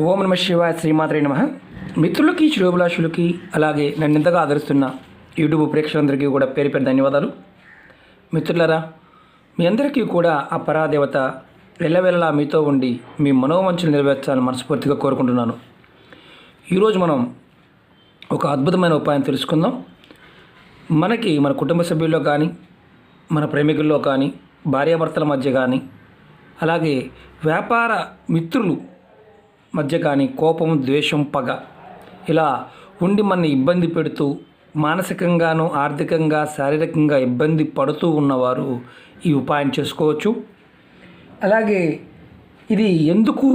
ఓం నమ శివాయ, శ్రీమాత్రే నమః. మిత్రులకి, శ్రేయోభిలాషులకి, అలాగే నన్ను ఇంతగా ఆదరిస్తున్న యూట్యూబ్ ప్రేక్షకులందరికీ కూడా పేరు పేరు ధన్యవాదాలు. మిత్రులారా, మీ అందరికీ కూడా ఆ పరాదేవత వెళ్ళవేళలా మీతో ఉండి మీ మనోవంచలు నెరవేర్చాలని మనస్ఫూర్తిగా కోరుకుంటున్నాను. ఈరోజు మనం ఒక అద్భుతమైన ఉపాయం తెలుసుకుందాం. మన కుటుంబ సభ్యుల్లో కానీ, మన ప్రేమికుల్లో కానీ, భార్యాభర్తల మధ్య కానీ, అలాగే వ్యాపార మిత్రులు మధ్య కానీ కోపం, ద్వేషం, పగ ఇలా ఉండి మనని ఇబ్బంది పెడుతూ మానసికంగాను, ఆర్థికంగా, శారీరకంగా ఇబ్బంది పడుతూ ఉన్నవారు ఈ ఉపాయం చేసుకోవచ్చు. అలాగే ఇది ఎందుకు,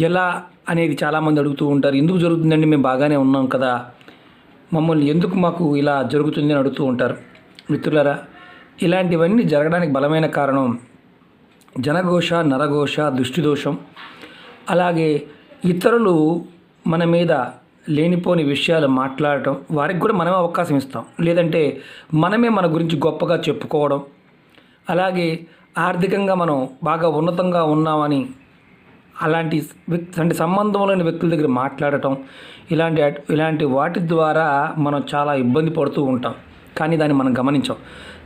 ఎలా అనేది చాలామంది అడుగుతూ ఉంటారు. ఎందుకు జరుగుతుందండి, మేము బాగానే ఉన్నాం కదా, మమ్మల్ని ఎందుకు మాకు ఇలా జరుగుతుంది అని అడుగుతూ ఉంటారు. మిత్రులారా, ఇలాంటివన్నీ జరగడానికి బలమైన కారణం జనఘోష, నరఘోష, దృష్టిదోషం. అలాగే ఇతరులు మన మీద లేనిపోని విషయాలు మాట్లాడటం, వారికి కూడా మనమే అవకాశం ఇస్తాం. లేదంటే మనమే మన గురించి గొప్పగా చెప్పుకోవడం, అలాగే ఆర్థికంగా మనం బాగా ఉన్నతంగా ఉన్నామని అలాంటి సంబంధం లేని వ్యక్తుల దగ్గర మాట్లాడటం, ఇలాంటి వాటి ద్వారా మనం చాలా ఇబ్బంది పడుతూ ఉంటాం. కానీ దాన్ని మనం గమనించాం.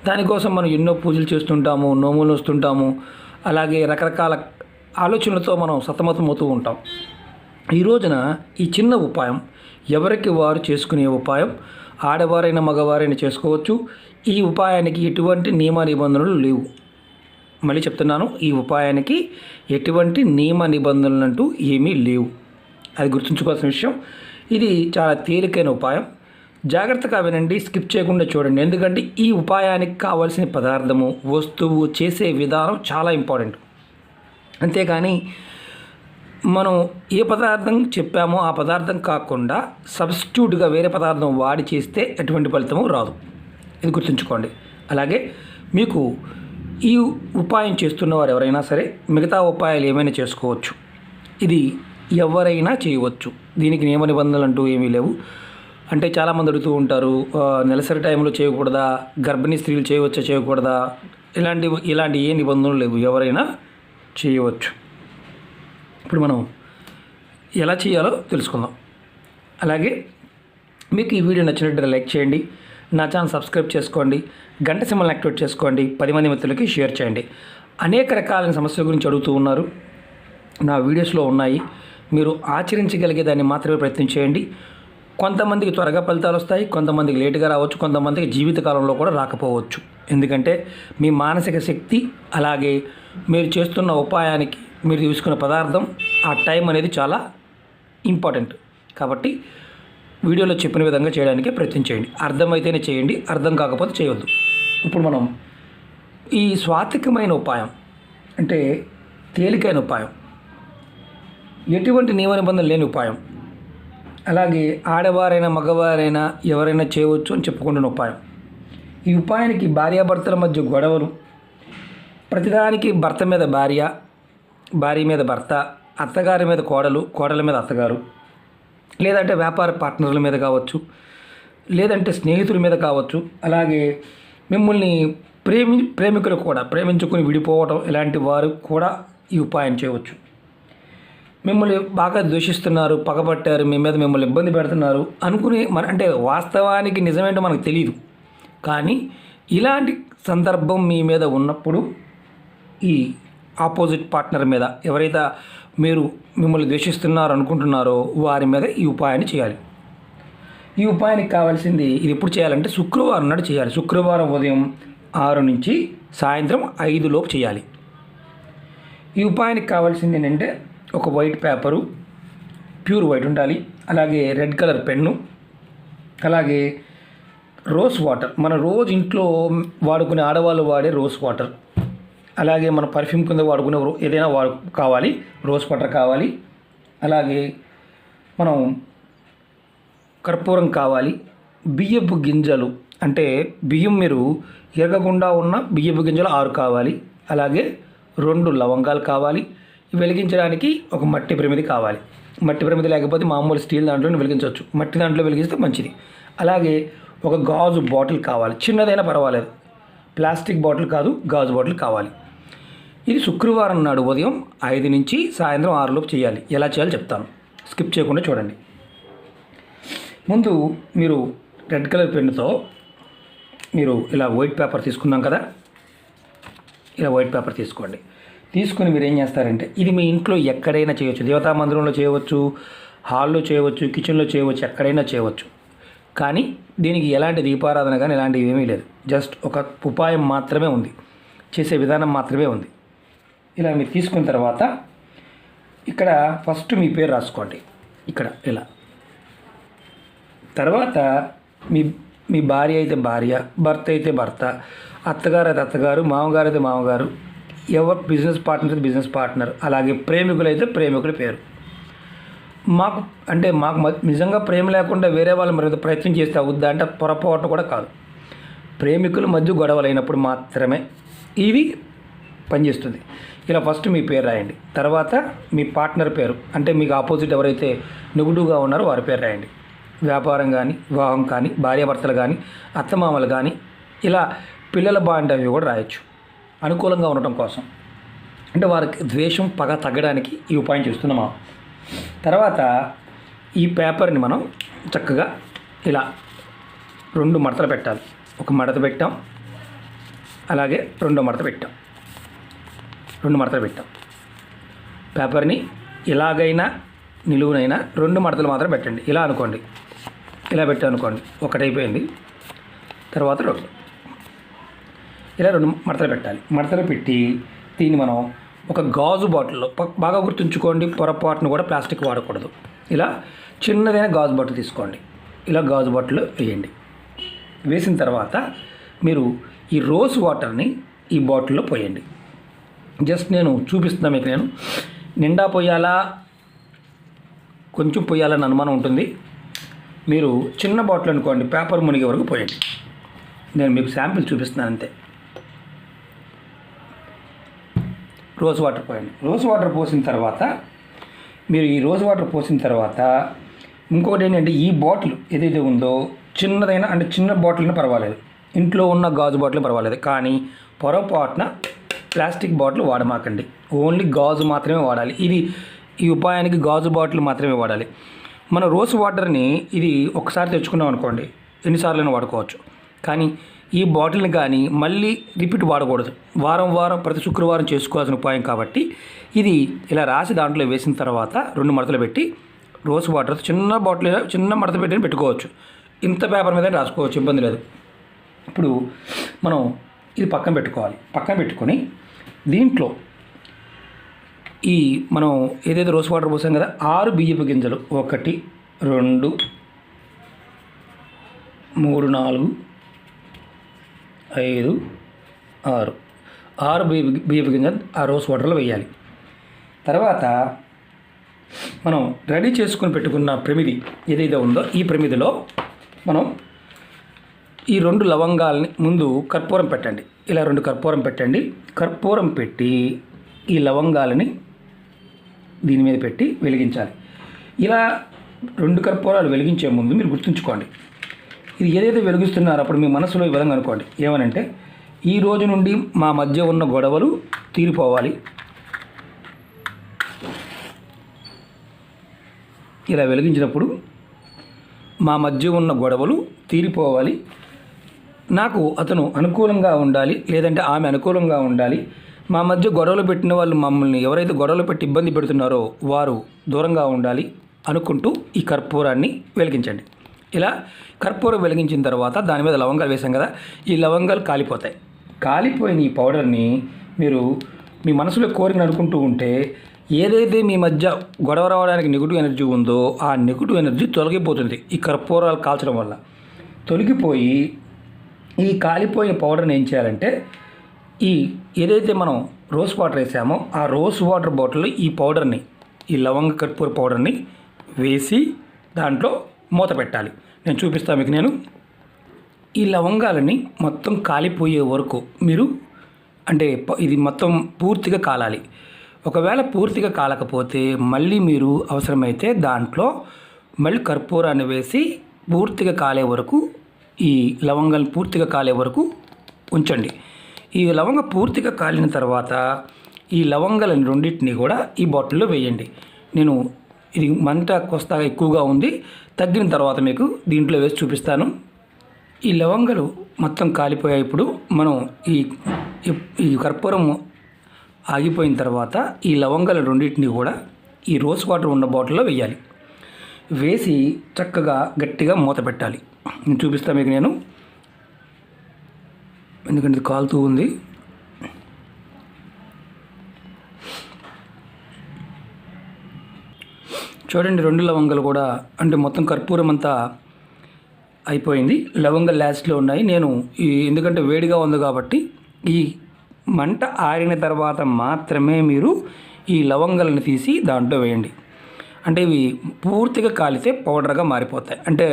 దానికోసం మనం ఎన్నో పూజలు చేస్తుంటాము, నోములు వస్తుంటాము, అలాగే రకరకాల ఆలోచనలతో మనం సతమతమవుతూ ఉంటాం. ఈ రోజున ఈ చిన్న ఉపాయం ఎవరికి వారు చేసుకునే ఉపాయం, ఆడవారైనా మగవారైనా చేసుకోవచ్చు. ఈ ఉపాయానికి ఎటువంటి నియమ నిబంధనలు లేవు. మళ్ళీ చెప్తున్నాను, ఈ ఉపాయానికి ఎటువంటి నియమ నిబంధనలు అంటూ ఏమీ లేవు. అది గుర్తుంచుకోవాల్సిన విషయం. ఇది చాలా తేలికైన ఉపాయం. జాగ్రత్తగా వినండి, స్కిప్ చేయకుండా చూడండి. ఎందుకంటే ఈ ఉపాయానికి కావాల్సిన పదార్థము, వస్తువు, చేసే విధానం చాలా ఇంపార్టెంట్. అంతేకాని మనం ఏ పదార్థం చెప్పామో ఆ పదార్థం కాకుండా సబ్స్టిట్యూట్గా వేరే పదార్థం వాడి చేస్తే ఎటువంటి ఫలితము రాదు. ఇది గుర్తుంచుకోండి. అలాగే మీకు ఈ ఉపాయం చేస్తున్నవారు ఎవరైనా సరే మిగతా ఉపాయాలు ఏమైనా చేసుకోవచ్చు. ఇది ఎవరైనా చేయవచ్చు. దీనికి నియమ నిబంధనలు అంటూ ఏమీ లేవు. అంటే చాలామంది అడుగుతూ ఉంటారు, నెలసరి టైంలో చేయకూడదా, గర్భిణీ స్త్రీలు చేయవచ్చా, చేయకూడదా, ఇలాంటి ఏ నిబంధనలు లేవు. ఎవరైనా చేయవచ్చు. ఇప్పుడు మనం ఎలా చేయాలో తెలుసుకుందాం. అలాగే మీకు ఈ వీడియో నచ్చినట్లయితే లైక్ చేయండి, నా ఛానల్ సబ్స్క్రైబ్ చేసుకోండి, గంట సింబల్ని యాక్టివేట్ చేసుకోండి, 10 మంది మిత్రులకి షేర్ చేయండి. అనేక రకాలైన సమస్యల గురించి అడుగుతూ ఉన్నారు, నా వీడియోస్లో ఉన్నాయి. మీరు ఆచరించగలిగే దాన్ని మాత్రమే ప్రయత్నం చేయండి. కొంతమందికి త్వరగా ఫలితాలు వస్తాయి, కొంతమందికి లేటుగా రావచ్చు, కొంతమందికి జీవితకాలంలో కూడా రాకపోవచ్చు. ఎందుకంటే మీ మానసిక శక్తి, అలాగే మీరు చేస్తున్న ఉపాయానికి మీరు తీసుకున్న పదార్థం, ఆ టైం అనేది చాలా ఇంపార్టెంట్. కాబట్టి వీడియోలో చెప్పిన విధంగా చేయడానికి ప్రయత్నం చేయండి. అర్థమైతేనే చేయండి, అర్థం కాకపోతే చేయవద్దు. ఇప్పుడు మనం ఈ స్వాతికమైన ఉపాయం, అంటే తేలికైన ఉపాయం, ఎటువంటి నియమ నిబంధనలు లేని ఉపాయం, అలాగే ఆడవారైనా మగవారైనా ఎవరైనా చేయవచ్చు అని చెప్పుకుంటున్న ఉపాయం. ఈ ఉపాయానికి భార్యాభర్తల మధ్య గొడవలు, ప్రతిదానికి భర్త మీద భార్య, భార్య మీద భర్త, అత్తగారి మీద కోడలు, కోడల మీద అత్తగారు, లేదంటే వ్యాపార పార్ట్నర్ల మీద కావచ్చు, లేదంటే స్నేహితుల మీద కావచ్చు, అలాగే మిమ్మల్ని ప్రేమికులు కూడా ప్రేమించుకుని విడిపోవడం, ఇలాంటి వారు కూడా ఈ ఉపాయం చేయవచ్చు. మిమ్మల్ని బాగా ద్వేషిస్తున్నారు, పగబట్టారు, మీ మీద మిమ్మల్ని ఇబ్బంది పెడుతున్నారు అనుకుని అంటే వాస్తవానికి నిజమేంటో మనకు తెలియదు. కానీ ఇలాంటి సందర్భం మీ మీద ఉన్నప్పుడు ఈ ఆపోజిట్ పార్ట్నర్ మీద, ఎవరైతే మిమ్మల్ని ద్వేషిస్తున్నారు అనుకుంటున్నారో వారి మీద ఈ ఉపాయాన్ని చేయాలి. ఈ ఉపాయానికి కావాల్సింది, ఇది ఎప్పుడు చేయాలంటే శుక్రవారం నాడు చేయాలి. శుక్రవారం ఉదయం 6 నుంచి సాయంత్రం 5 లోపు చేయాలి. ఈ ఉపాయానికి కావాల్సింది ఏంటంటే ఒక వైట్ పేపరు, ప్యూర్ వైట్ ఉండాలి, అలాగే రెడ్ కలర్ పెన్ను, అలాగే రోజ్ వాటర్, మన రోజు ఇంట్లో వాడుకునే ఆడవాళ్ళు వాడే రోజ్ వాటర్, అలాగే మన పర్ఫ్యూమ్ కింద వాడుకునే ఏదైనా కావాలి, రోజ్ వాటర్ కావాలి, అలాగే మనం కర్పూరం కావాలి, బియ్యపు గింజలు, అంటే బియ్యం మీరు ఎరగకుండా ఉన్న బియ్యపు గింజలు 6 కావాలి, అలాగే 2 లవంగాలు కావాలి. వెలిగించడానికి ఒక మట్టి ప్రమిది కావాలి. మట్టి ప్రమిది లేకపోతే మామూలు స్టీల్ దాంట్లో వెలిగించవచ్చు, మట్టి దాంట్లో వెలిగిస్తే మంచిది. అలాగే ఒక గాజు బాటిల్ కావాలి, చిన్నదైనా పర్వాలేదు, ప్లాస్టిక్ బాటిల్ కాదు, గాజు బాటిల్ కావాలి. ఇది శుక్రవారం నాడు ఉదయం 5 నుంచి సాయంత్రం 6 లోపు చేయాలి. ఎలా చేయాలో చెప్తాను. స్కిప్ చేయకుండా చూడండి. ముందు మీరు రెడ్ కలర్ పెన్నుతో మీరు ఇలా వైట్ పేపర్ తీసుకున్నాం కదా, ఇలా వైట్ పేపర్ తీసుకోండి. తీసుకుని మీరు ఏం చేస్తారంటే, ఇది మీ ఇంట్లో ఎక్కడైనా చేయవచ్చు, దేవతా మందిరంలో చేయవచ్చు, హాల్లో చేయవచ్చు, కిచెన్లో చేయవచ్చు, ఎక్కడైనా చేయవచ్చు. కానీ దీనికి ఎలాంటి దీపారాధన కానీ ఇలాంటివి ఏమీ లేదు. జస్ట్ ఒక ఉపాయం మాత్రమే ఉంది, చేసే విధానం మాత్రమే ఉంది. ఇలా మీరు తీసుకున్న తర్వాత ఇక్కడ ఫస్ట్ మీ పేరు రాసుకోండి, ఇక్కడ ఇలా. తర్వాత మీ భార్య అయితే భార్య, భర్త అయితే భర్త, అత్తగారు అయితే అత్తగారు, మామగారు అయితే మామగారు, ఎవరు బిజినెస్ పార్ట్నర్ అయితే బిజినెస్ పార్ట్నర్, అలాగే ప్రేమికులు అయితే ప్రేమికుల పేరు. మాకు నిజంగా ప్రేమ లేకుండా వేరే వాళ్ళు మరి ప్రయత్నం చేస్తే అవుద్దా అంటే పొరపాటు కూడా కాదు. ప్రేమికుల మధ్య గొడవలు అయినప్పుడు మాత్రమే ఇది పనిచేస్తుంది. ఇలా ఫస్ట్ మీ పేరు రాయండి. తర్వాత మీ పార్ట్నర్ పేరు, అంటే మీకు ఆపోజిట్ ఎవరైతే నెగిటివ్గా ఉన్నారో వారి పేరు రాయండి. వ్యాపారం కానీ, వివాహం కానీ, భార్యాభర్తలు కానీ, అత్తమామలు కానీ, ఇలా పిల్లల బాండవి కూడా రాయొచ్చు అనుకూలంగా ఉండటం కోసం. అంటే వారికి ద్వేషం, పగ తగ్గడానికి ఈ ఉపాయం చేస్తున్నామా. తర్వాత ఈ పేపర్ని మనం చక్కగా ఇలా 2 మడతలు పెట్టాలి. ఒక మడత పెట్టాం, అలాగే 2వ మడత పెట్టాం, 2 మడతలు పెట్టాం. పేపర్ని ఇలాగైనా నిలువునైనా 2 మడతలు మాత్రం పెట్టండి. ఇలా అనుకోండి, ఇలా పెట్టానుకోండి, ఒకటైపోయింది. తర్వాత 2, ఇలా 2 మడతలు పెట్టాలి. మడతలు పెట్టి దీన్ని మనం ఒక గాజు బాటిల్లో, బాగా గుర్తుంచుకోండి, పొరపాటును కూడా ప్లాస్టిక్ వాడకూడదు. ఇలా చిన్నదైన గాజు బాటిల్ తీసుకోండి, ఇలా గాజు బాటిల్లో వేయండి. వేసిన తర్వాత మీరు ఈ రోజ్ వాటర్ని ఈ బాటిల్లో పోయండి. జస్ట్ నేను చూపిస్తున్నా మీకు. నేను నిండా పోయాలా కొంచెం పోయాలని అనుమానం ఉంటుంది. మీరు చిన్న బాటిల్ అనుకోండి, పేపర్ మునిగే వరకు పోయండి. నేను మీకు శాంపిల్ చూపిస్తున్నాను అంతే. రోజ్ వాటర్ పోయండి. రోజ్ వాటర్ పోసిన తర్వాత మీరు ఈ రోజ్ వాటర్ పోసిన తర్వాత ఇంకొకటి ఏంటంటే, ఈ బాటిల్ ఏదైతే ఉందో చిన్నదైనా, అంటే చిన్న బాటిల్ అయినా పర్వాలేదు, ఇంట్లో ఉన్న గాజు బాటిల్ పర్వాలేదు, కానీ పొరపాటున ప్లాస్టిక్ బాటిల్ వాడమాకండి. ఓన్లీ గాజు మాత్రమే వాడాలి. ఈ ఉపాయానికి గాజు బాటిల్ మాత్రమే వాడాలి. మన రోజ్ వాటర్ని ఇది ఒకసారి తెచ్చుకున్నాం అనుకోండి, ఎన్నిసార్లైనా వాడుకోవచ్చు. కానీ ఈ బాటిల్ని కానీ మళ్ళీ రిపీట్ వాడకూడదు. వారం ప్రతి శుక్రవారం చేసుకోవాల్సిన ఉపాయం కాబట్టి ఇది ఇలా రాసి దాంట్లో వేసిన తర్వాత 2 మడతలు పెట్టి రోజ్ వాటర్ చిన్న బాటిల్, చిన్న మడత పెట్టి పెట్టుకోవచ్చు. ఇంత పేపర్ మీద రాసుకోవచ్చు, ఇబ్బంది లేదు. ఇప్పుడు మనం ఇది పక్కన పెట్టుకోవాలి. పక్కన పెట్టుకొని దీంట్లో మనం ఏదైతే రోజ్ వాటర్ పోసాం కదా, 6 బియ్యపు గింజలు, 1 2 3 4 5 6 బియ్యపు గింజలు ఆ రోజ్ వాటర్లో వేయాలి. తర్వాత మనం రెడీ చేసుకొని పెట్టుకున్న ప్రమిది ఏదైతే ఉందో ఈ ప్రమిదిలో మనం ఈ 2 లవంగాలని ముందు కర్పూరం పెట్టండి. ఇలా 2 కర్పూరం పెట్టండి. కర్పూరం పెట్టి ఈ లవంగాలని దీని మీద పెట్టి వెలిగించాలి. ఇలా 2 కర్పూరాలు వెలిగించే ముందు మీరు గుర్తుంచుకోండి, ఇది ఏదైతే వెలిగిస్తున్నారో అప్పుడు మీ మనసులో ఈ విధంగా అనుకోండి, ఏమనంటే, ఈ రోజు నుండి మా మధ్య ఉన్న గొడవలు తీరిపోవాలి. ఇలా వెలిగించినప్పుడు మా మధ్య ఉన్న గొడవలు తీరిపోవాలి, నాకు అతను అనుకూలంగా ఉండాలి, లేదంటే ఆమె అనుకూలంగా ఉండాలి, మా మధ్య గొడవలు పెట్టిన వాళ్ళు, మమ్మల్ని ఎవరైతే గొడవలు పెట్టి ఇబ్బంది పెడుతున్నారో వారు దూరంగా ఉండాలి అనుకుంటూ ఈ కర్పూరాన్ని వెలిగించండి. ఇలా కర్పూరం వెలిగించిన తర్వాత దాని మీద లవంగాలు వేసాం కదా, ఈ లవంగాలు కాలిపోతాయి. కాలిపోయిన ఈ పౌడర్ని మీరు మీ మనసులో కోరికను అనుకుంటూ ఉంటే, ఏదైతే మీ మధ్య గొడవ రావడానికి నెగిటివ్ ఎనర్జీ ఉందో ఆ నెగిటివ్ ఎనర్జీ తొలగిపోతుంది. ఈ కర్పూరాలు కాల్చడం వల్ల తొలగిపోయి, ఈ కాలిపోయిన పౌడర్ని ఏం చేయాలంటే, ఏదైతే మనం రోజ్ వాటర్ వేసామో ఆ రోజ్ వాటర్ బాటిల్లో ఈ పౌడర్ని, ఈ లవంగ కర్పూర పౌడర్ని వేసి దాంట్లో మూత పెట్టాలి. నేను చూపిస్తాను మీకు. నేను ఈ లవంగాలని మొత్తం కాలిపోయే వరకు మీరు, అంటే ఇది మొత్తం పూర్తిగా కాలాలి. ఒకవేళ పూర్తిగా కాలకపోతే మళ్ళీ మీరు అవసరమైతే దాంట్లో మళ్ళీ కర్పూరాన్ని వేసి పూర్తిగా కాలే వరకు, ఈ లవంగాలు పూర్తిగా కాలే వరకు ఉంచండి. ఈ లవంగ పూర్తిగా కాలిన తర్వాత ఈ లవంగాలను రెండింటినీ కూడా ఈ బాటిల్లో వేయండి. నేను ఇది మంట కొస్తా ఎక్కువగా ఉంది. తగ్గిన తర్వాత మీకు దీంట్లో వేసి చూపిస్తాను. ఈ లవంగాలు మొత్తం కాలిపోయాయి. ఇప్పుడు మనం ఈ కర్పూరం ఆగిపోయిన తర్వాత ఈ లవంగాలు రెండింటిని కూడా ఈ రోజ్ వాటర్ ఉన్న బాటిల్లో వేయాలి. వేసి చక్కగా గట్టిగా మూత పెట్టాలి. నేను చూపిస్తాను మీకు నేను, ఎందుకంటే ఇది కాలుతూ ఉంది. చూడండి, 2 లవంగాలు కూడా అంటే మొత్తం కర్పూరం అంతా అయిపోయింది. లవంగాలు లాస్ట్లో ఉన్నాయి. నేను ఎందుకంటే వేడిగా ఉంది కాబట్టి ఈ మంట ఆరిన తర్వాత మాత్రమే మీరు ఈ లవంగాలను తీసి దాంట్లో వేయండి. అంటే ఇవి పూర్తిగా కాలితే పౌడర్గా మారిపోతాయి, అంటే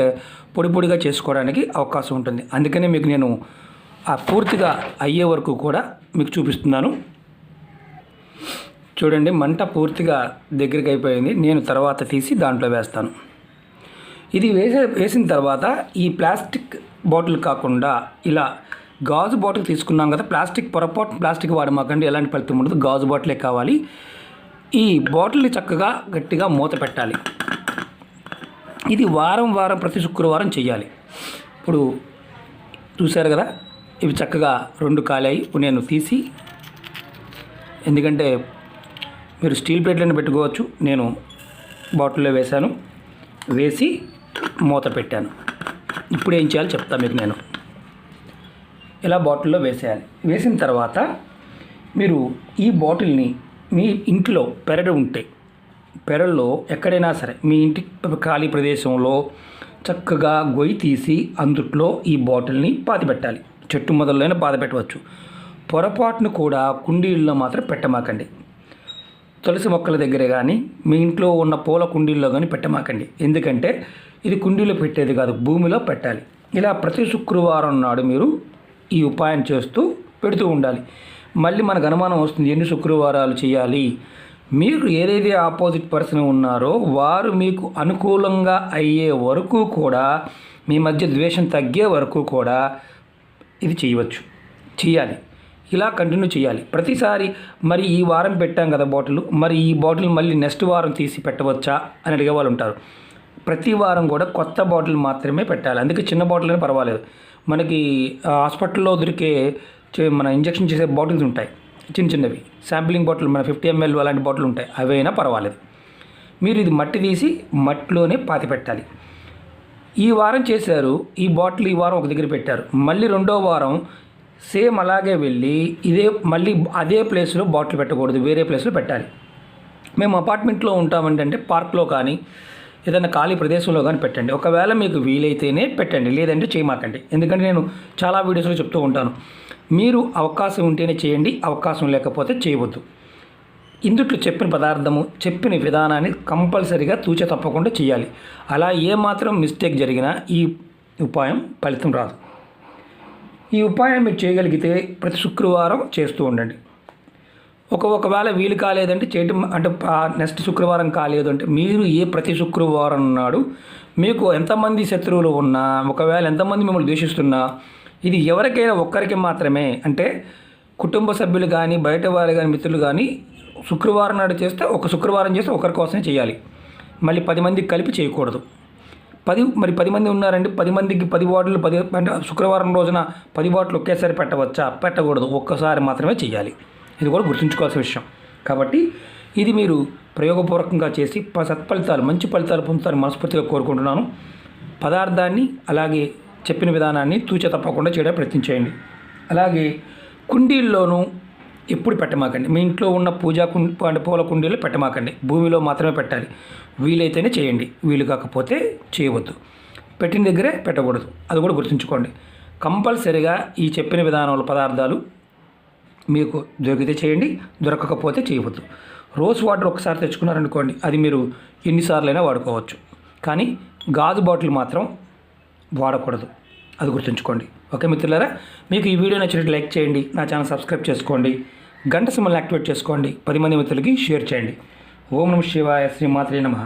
పొడి పొడిగా చేసుకోవడానికి అవకాశం ఉంటుంది. అందుకనే మీకు నేను ఆ పూర్తిగా అయ్యే వరకు కూడా మీకు చూపిస్తున్నాను. చూడండి, మంట పూర్తిగా దగ్గరికి అయిపోయింది. నేను తర్వాత తీసి దాంట్లో వేస్తాను. ఇది వేసిన తర్వాత ఈ ప్లాస్టిక్ బాటిల్ కాకుండా ఇలా గాజు బాటిల్ తీసుకున్నాం కదా, పొరపాటు ప్లాస్టిక్ వాడమాకండి, ఎలాంటి ఫలితం ఉండదు. గాజు బాటిలే కావాలి. ఈ బాటిల్ని చక్కగా గట్టిగా మూత పెట్టాలి. ఇది వారం ప్రతి శుక్రవారం చేయాలి. ఇప్పుడు చూశారు కదా, ఇవి చక్కగా 2 కాలాయి. ఇప్పుడు నేను తీసి, ఎందుకంటే మీరు స్టీల్ ప్లేట్లను పెట్టుకోవచ్చు, నేను బాటిల్లో వేశాను. వేసి మూత పెట్టాను. ఇప్పుడు ఏం చేయాలో చెప్తాను మీకు నేను. ఇలా బాటిల్లో వేసేయాలి. వేసిన తర్వాత మీరు ఈ బాటిల్ని మీ ఇంట్లో పెరడు ఉంటే పెరల్లో ఎక్కడైనా సరే మీ ఇంటి ఖాళీ ప్రదేశంలో చక్కగా గొయ్యి తీసి అందుట్లో ఈ బాటిల్ని పాతిపెట్టాలి. చెట్టు మొదలైనా పాతిపెట్టవచ్చు. పొరపాటును కూడా కుండీల్లో మాత్రం పెట్టమాకండి. తులసి మొక్కల దగ్గర కానీ మీ ఇంట్లో ఉన్న పూల కుండీల్లో కానీ పెట్టమాకండి. ఎందుకంటే ఇది కుండీలో పెట్టేది కాదు, భూమిలో పెట్టాలి. ఇలా ప్రతి శుక్రవారం నాడు మీరు ఈ ఉపాయం చేస్తూ పెడుతూ ఉండాలి. మళ్ళీ మనకు అనుమానం వస్తుంది, ఎన్ని శుక్రవారాలు చేయాలి. మీరు ఏదైతే ఆపోజిట్ పర్సన్ ఉన్నారో వారు మీకు అనుకూలంగా అయ్యే వరకు కూడా, మీ మధ్య ద్వేషం తగ్గే వరకు కూడా ఇది చేయాలి. ఇలా కంటిన్యూ చేయాలి ప్రతిసారి. మరి ఈ వారం పెట్టాం కదా బాటిల్, మరి ఈ బాటిల్ మళ్ళీ నెక్స్ట్ వారం తీసి పెట్టవచ్చా అని అడిగే వాళ్ళు ఉంటారు. ప్రతి వారం కూడా కొత్త బాటిల్ మాత్రమే పెట్టాలి. అందుకే చిన్న బాటిల్ అయినా పర్వాలేదు. మనకి హాస్పిటల్లో దొరికే మన ఇంజెక్షన్ చేసే బాటిల్స్ ఉంటాయి, చిన్నవి శాంప్లింగ్ బాటిల్, మన 50 ml అలాంటి బాటిల్ ఉంటాయి, అవైనా పర్వాలేదు. మీరు ఇది మట్టి తీసి మట్టిలోనే పాతి పెట్టాలి. ఈ వారం చేశారు, ఈ బాటిల్ ఈ వారం ఒక దగ్గర పెట్టారు. మళ్ళీ 2వ వారం సేమ్ అలాగే వెళ్ళి మళ్ళీ అదే ప్లేస్లో బాటిల్ పెట్టకూడదు, వేరే ప్లేస్లో పెట్టాలి. మేము అపార్ట్మెంట్లో ఉంటామంటే పార్క్లో కానీ ఏదైనా ఖాళీ ప్రదేశంలో కానీ పెట్టండి. ఒకవేళ మీకు వీలైతేనే పెట్టండి, లేదంటే చేయమాకండి. ఎందుకంటే నేను చాలా వీడియోస్లో చెప్తూ ఉంటాను, మీరు అవకాశం ఉంటేనే చేయండి, అవకాశం లేకపోతే చేయవద్దు. ఇందుట్లో చెప్పిన పదార్థము, చెప్పిన విధానాన్ని కంపల్సరీగా తూచ తప్పకుండా చేయాలి. అలా ఏమాత్రం మిస్టేక్ జరిగినా ఈ ఉపాయం ఫలితం రాదు. ఈ ఉపాయం మీరు చేయగలిగితే ప్రతి శుక్రవారం చేస్తూ ఉండండి. ఒకవేళ వీలు కాలేదంటే చేయటం, అంటే నెక్స్ట్ శుక్రవారం కాలేదు అంటే మీరు ప్రతి శుక్రవారం నాడు మీకు ఎంతమంది శత్రువులు ఉన్నా, ఒకవేళ ఎంతమంది మిమ్మల్ని ద్వేషిస్తున్నా, ఇది ఎవరికైనా ఒక్కరికి మాత్రమే, అంటే కుటుంబ సభ్యులు కానీ బయట వారు కానీ మిత్రులు కానీ శుక్రవారం నాడు చేస్తే ఒక శుక్రవారం చేస్తే ఒకరి కోసమే చేయాలి. మళ్ళీ 10 మందికి కలిపి చేయకూడదు. 10 మంది ఉన్నారండి, 10 మందికి 10 బాటిల్, అంటే శుక్రవారం రోజున 10 బాటిల్ ఒకేసారి పెట్టవచ్చా? పెట్టకూడదు, ఒక్కసారి మాత్రమే చేయాలి. ఇది కూడా గుర్తుంచుకోవాల్సిన విషయం. కాబట్టి ఇది మీరు ప్రయోగపూర్వకంగా చేసి సత్ఫలితాలు, మంచి ఫలితాలు పొందుతారని మనస్ఫూర్తిగా కోరుకుంటున్నాను. పదార్థాన్ని అలాగే చెప్పిన విధానాన్ని తూచ తప్పకుండా చేయడానికి ప్రయత్నించేయండి. అలాగే కుండీల్లోనూ ఎప్పుడు పెట్టమాకండి. మీ ఇంట్లో ఉన్న పూల కుండీలు పెట్టమాకండి, భూమిలో మాత్రమే పెట్టాలి. వీలైతేనే చేయండి, వీలు కాకపోతే చేయవద్దు. పెట్టిన దగ్గరే పెట్టకూడదు, అది కూడా గుర్తుంచుకోండి. కంపల్సరిగా ఈ చెప్పిన విధానంలో పదార్థాలు మీకు దొరికితే చేయండి, దొరకకపోతే చేయవద్దు. రోజ్ వాటర్ ఒకసారి తెచ్చుకున్నారనుకోండి, అది మీరు ఎన్నిసార్లైనా వాడుకోవచ్చు. కానీ గాజు బాటిల్ మాత్రం వాడకూడదు, అది గుర్తుంచుకోండి. ఓకే మిత్రులారా, మీకు ఈ వీడియో నచ్చినట్టు లైక్ చేయండి, నా ఛానల్ సబ్స్క్రైబ్ చేసుకోండి, గంట సింబల్ని యాక్టివేట్ చేసుకోండి, 10 మంది మిత్రులకి షేర్ చేయండి. ఓం నమః శివాయ, శ్రీమాత్రే నమః.